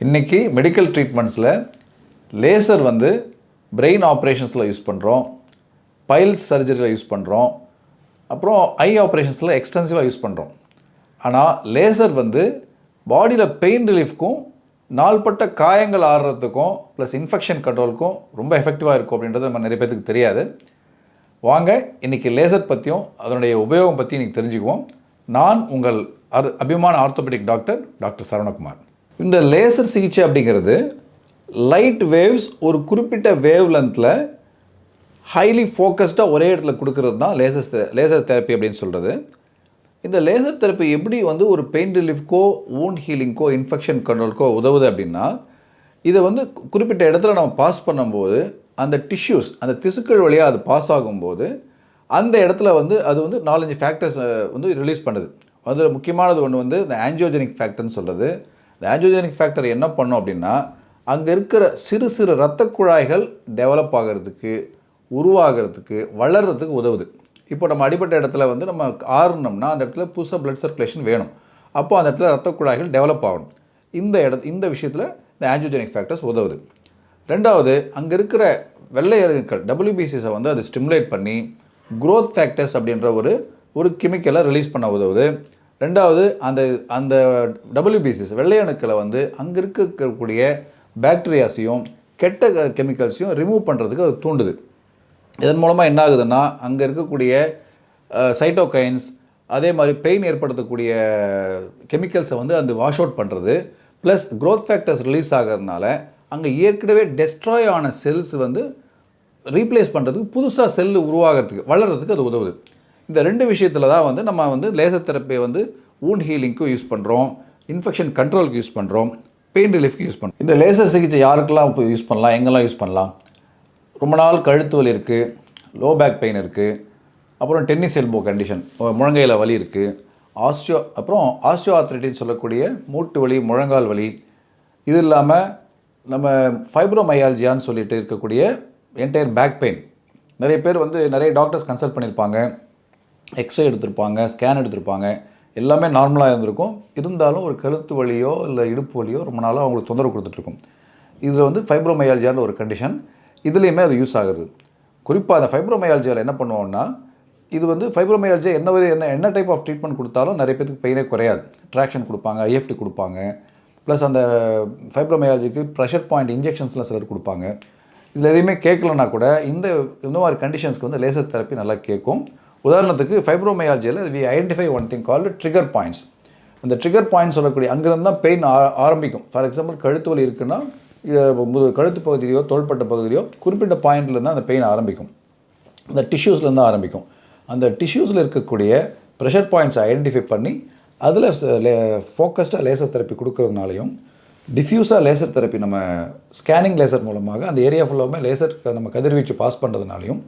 இன்றைக்கி medical ட்ரீட்மெண்ட்ஸில் laser வந்து brain ஆப்ரேஷன்ஸில் use பண்ணுறோம், பைல்ஸ் சர்ஜரியில் யூஸ் பண்ணுறோம், அப்புறம் ஐ ஆப்ரேஷன்ஸில் எக்ஸ்டென்சிவாக யூஸ் பண்ணுறோம். ஆனால் லேசர் வந்து பாடியில் பெயின் ரிலீஃப்க்கும் நாள்பட்ட காயங்கள் ஆடுறதுக்கும் ப்ளஸ் இன்ஃபெக்ஷன் கண்ட்ரோலுக்கும் ரொம்ப எஃபெக்டிவாக இருக்கும் அப்படின்றது நம்ம நிறைய பேருக்கு தெரியாது. வாங்க இன்றைக்கி லேசர் பற்றியும் அதனுடைய உபயோகம் பற்றி இன்றைக்கி தெரிஞ்சுக்குவோம். நான் உங்கள் அபிமான ஆர்த்தோபெடிக் டாக்டர் சரவணகுமார். இந்த லேசர் சிகிச்சை அப்படிங்கிறது லைட் வேவ்ஸ் ஒரு குறிப்பிட்ட வேவ் லென்த்தில் ஹைலி ஃபோக்கஸ்டாக ஒரே இடத்துல கொடுக்கறது தான் லேசர் தெரப்பி அப்படின்னு சொல்கிறது. இந்த லேசர் தெரப்பி எப்படி வந்து ஒரு பெயின் ரிலீஃப்க்கோ வூண்ட் ஹீலிங்க்கோ இன்ஃபெக்ஷன் கண்ட்ரோலுக்கோ உதவுது அப்படின்னா, இதை வந்து குறிப்பிட்ட இடத்துல நம்ம பாஸ் பண்ணும்போது அந்த டிஷ்யூஸ் அந்த திசுக்கள் வழியாக அது பாஸ் ஆகும்போது அந்த இடத்துல வந்து அது வந்து 4-5 ஃபேக்டர்ஸ் வந்து ரிலீஸ் பண்ணுது. அதில் முக்கியமானது ஒன்று வந்து இந்த ஆஞ்சியோஜெனிக் ஃபேக்டர்னு சொல்கிறது. இந்த ஆஞ்சியோஜெனிக் ஃபேக்டர் என்ன பண்ணும் அப்படின்னா, அங்கே இருக்கிற சிறு சிறு இரத்த குழாய்கள் டெவலப் ஆகிறதுக்கு, உருவாகிறதுக்கு, வளர்கிறதுக்கு உதவுது. இப்போ நம்ம அடிப்பட்ட இடத்துல வந்து நம்ம ஆறணும்னா அந்த இடத்துல புதுசாக பிளட் சர்க்குலேஷன் வேணும். அப்போ அந்த இடத்துல இரத்த குழாய்கள் டெவலப் ஆகணும். இந்த விஷயத்தில் இந்த ஆஞ்சியோஜெனிக் ஃபேக்டர்ஸ் உதவுது. ரெண்டாவது, அங்கே இருக்கிற வெள்ளை அணுக்கள் WBCஸை வந்து அது ஸ்டிமுலேட் பண்ணி க்ரோத் ஃபேக்டர்ஸ் அப்படின்ற ஒரு கெமிக்கலை ரிலீஸ் பண்ண உதவுது. ரெண்டாவது, அந்த WBCஸ் வெள்ளை அணுக்களை வந்து அங்கே இருக்கக்கூடிய பாக்டீரியாஸையும் கெட்ட கெமிக்கல்ஸையும் ரிமூவ் பண்ணுறதுக்கு அது தூண்டுது. இதன் மூலமாக என்ன ஆகுதுன்னா, அங்கே இருக்கக்கூடிய சைட்டோகைன்ஸ் அதே மாதிரி பெயின் ஏற்படுத்தக்கூடிய கெமிக்கல்ஸை வந்து அந்த வாஷ் அவுட் பண்ணுறது, ப்ளஸ் க்ரோத் ஃபேக்டர்ஸ் ரிலீஸ் ஆகிறதுனால அங்கே ஏற்கனவே டெஸ்ட்ராய் ஆன செல்ஸ் வந்து ரீப்ளேஸ் பண்ணுறதுக்கு, புதுசாக செல்லு உருவாகிறதுக்கு, வளர்கிறதுக்கு அது உதவுது. இந்த 2 விஷயத்தில் தான் வந்து நம்ம வந்து லேசர் தெரப்பியை வந்து வூண்ட் ஹீலிங்க்கும் யூஸ் பண்ணுறோம், இன்ஃபெக்ஷன் கண்ட்ரோலுக்கு யூஸ் பண்ணுறோம், பெயின் ரிலீஃப்க்கு யூஸ் பண்ணுறோம். இந்த லேசர் சிகிச்சை யாருக்கெல்லாம் இப்போ யூஸ் பண்ணலாம், எங்கெல்லாம் யூஸ் பண்ணலாம்? ரொம்ப நாள் கழுத்து வலி இருக்குது, லோ பேக் பெயின் இருக்குது, அப்புறம் டென்னிஸ் எல்போ கண்டிஷன், முழங்கையில் வலி இருக்குது, அப்புறம் ஆஸ்டியோ ஆர்த்ரைட்டிஸ் சொல்லக்கூடிய மூட்டு வலி, முழங்கால் வலி, இது இல்லாமல் நம்ம ஃபைப்ரோமையால்ஜியான்னு சொல்லிட்டு இருக்கக்கூடிய என்டையர் பேக் பெயின். நிறைய பேர் வந்து நிறைய டாக்டர்ஸ் கன்சல்ட் பண்ணியிருப்பாங்க, எக்ஸ்ரே எடுத்திருப்பாங்க, ஸ்கேன் எடுத்திருப்பாங்க, எல்லாமே நார்மலாக இருந்திருக்கும். இருந்தாலும் ஒரு கழுத்து வலியோ இல்லை இடுப்பு வலியோ ரொம்ப நாளாக அவங்களுக்கு தொந்தரவு கொடுத்துட்ருக்கும். இதில் வந்து ஃபைப்ரோமையால்ஜியான்னு ஒரு கண்டிஷன், இதுலேயுமே அது யூஸ் ஆகுது. குறிப்பாக அந்த ஃபைப்ரோமையால்ஜியாவில் என்ன பண்ணுவோம்னா, இது வந்து ஃபைப்ரோமையால்ஜியா என்ன டைப் ஆஃப் ட்ரீட்மெண்ட் கொடுத்தாலும் நிறைய பேருக்கு பெயினே குறையாது. ட்ராக்ஷன் கொடுப்பாங்க, IFT கொடுப்பாங்க, ப்ளஸ் அந்த ஃபைப்ரோமையால்ஜிக்கு ப்ரெஷர் பாயிண்ட் இன்ஜெக்ஷன்ஸ்லாம் சிலர் கொடுப்பாங்க. இதில் எதையுமே கேட்கலன்னா கூட இந்த மாதிரி கண்டிஷன்ஸ்க்கு வந்து லேசர் தெரப்பி நல்லா கேட்கும். உதாரணத்துக்கு ஃபைப்ரோமையால்ஜியில் we identify one thing called trigger points. அந்த ட்ரிகர் பாயிண்ட்ஸ் சொல்லக்கூடிய அங்கேருந்து தான் பெயின் ஆரம்பிக்கும். ஃபார் எக்ஸாம்பிள் கழுத்து வலி இருக்குன்னா கழுத்து பகுதியிலையோ தோள்பட்ட பகுதியிலையோ குறிப்பிட்ட பாயிண்ட்லேருந்து அந்த பெயின் ஆரம்பிக்கும். அந்த டிஷ்யூஸ்லேருந்து ஆரம்பிக்கும். அந்த டிஷ்யூஸில் இருக்கக்கூடிய ப்ரெஷர் பாயிண்ட்ஸை ஐடென்டிஃபை பண்ணி அதில் ஃபோக்கஸ்டாக லேசர் தெரப்பி கொடுக்கறதுனாலையும், டிஃப்யூஸாக லேசர் தெரப்பி நம்ம ஸ்கேனிங் லேசர் மூலமாக அந்த ஏரியா ஃபுல்லாகவே லேசர் நம்ம கதிர்வீச்சு pass பண்ணுறதுனாலையும்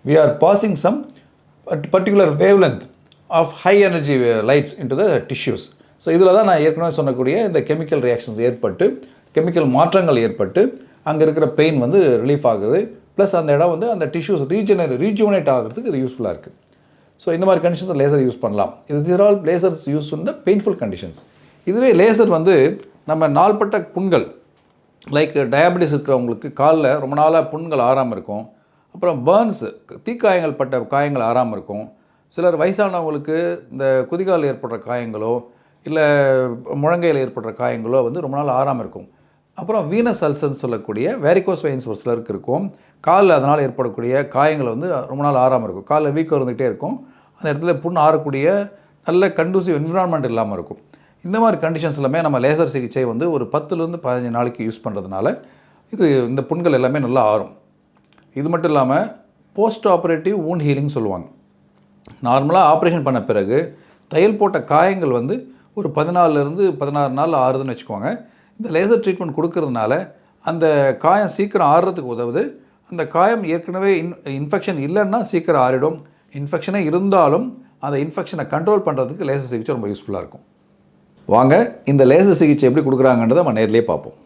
we are passing some particular wavelength of high energy lights into the tissues. So இதில் தான் நான் ஏற்கனவே சொன்னக்கூடிய இந்த கெமிக்கல் ரியாக்ஷன்ஸ் ஏற்பட்டு, கெமிக்கல் மாற்றங்கள் ஏற்பட்டு அங்கே இருக்கிற பெயின் வந்து ரிலீஃப் ஆகுது. ப்ளஸ் அந்த இடம் வந்து அந்த டிஷ்யூஸ் ரீஜுவனேட் ஆகிறதுக்கு இது யூஸ்ஃபுல்லாக இருக்குது. ஸோ இந்த மாதிரி கண்டிஷன்ஸில் லேசர் யூஸ் பண்ணலாம். இது ஆல் லேசர்ஸ் யூஸ் இந்த பெயின்ஃபுல் கண்டிஷன்ஸ். இதுவே லேசர் வந்து நம்ம நாள்பட்ட புண்கள், லைக் டயாபெட்டிஸ் இருக்கிறவங்களுக்கு காலில் ரொம்ப நாளாக புண்கள் ஆறாமல் இருக்கும், அப்புறம் பர்ன்ஸு தீக்காயங்கள் பட்ட காயங்கள் ஆறாமல் இருக்கும், சிலர் வயசானவங்களுக்கு இந்த குதிகால் ஏற்படுற காயங்களோ இல்லை முழங்கையில் ஏற்படுற காயங்களோ வந்து ரொம்ப நாள் ஆறாமல் இருக்கும். அப்புறம் வீனஸ் அல்சர்ஸ் சொல்லக்கூடிய வேரிகோஸ் வெயின்ஸ் ஒரு சிலருக்கு இருக்கும். காலில் அதனால் ஏற்படக்கூடிய காயங்கள் வந்து ரொம்ப நாள் ஆறாமல் இருக்கும். காலில் வீக்கம் இருந்துகிட்டே இருக்கும். அந்த இடத்துல புண் ஆறக்கூடிய நல்ல கண்டூசிவ் என்விரான்மெண்ட் இல்லாமல் இருக்கும். இந்த மாதிரி கண்டிஷன்ஸ் எல்லாமே நம்ம லேசர் சிகிச்சை வந்து ஒரு 10லேருந்து 15 நாளைக்கு யூஸ் பண்ணுறதுனால இந்த புண்கள் எல்லாமே நல்லா ஆறும். இது மட்டும் இல்லாமல் போஸ்ட் ஆப்ரேட்டிவ் வூண்ட் ஹீலிங் சொல்லுவாங்க. நார்மலாக ஆப்ரேஷன் பண்ண பிறகு தையல் போட்ட காயங்கள் வந்து ஒரு 14லேருந்து 16 நாள் ஆறுதுன்னு வச்சுக்கோங்க. இந்த லேசர் ட்ரீட்மெண்ட் கொடுக்கறதுனால அந்த காயம் சீக்கிரம் ஆறுறதுக்கு உதவுது. அந்த காயம் ஏற்கனவே இன்ஃபெக்ஷன் இல்லைன்னா சீக்கிரம் ஆறிடும். இன்ஃபெக்ஷனே இருந்தாலும் அந்த இன்ஃபெக்ஷனை கண்ட்ரோல் பண்ணுறதுக்கு லேசர் சிகிச்சை ரொம்ப யூஸ்ஃபுல்லாக இருக்கும். வாங்க இந்த லேசர் சிகிச்சை எப்படி கொடுக்குறாங்கன்றதை நம்ம நேர்லேயே பார்ப்போம்.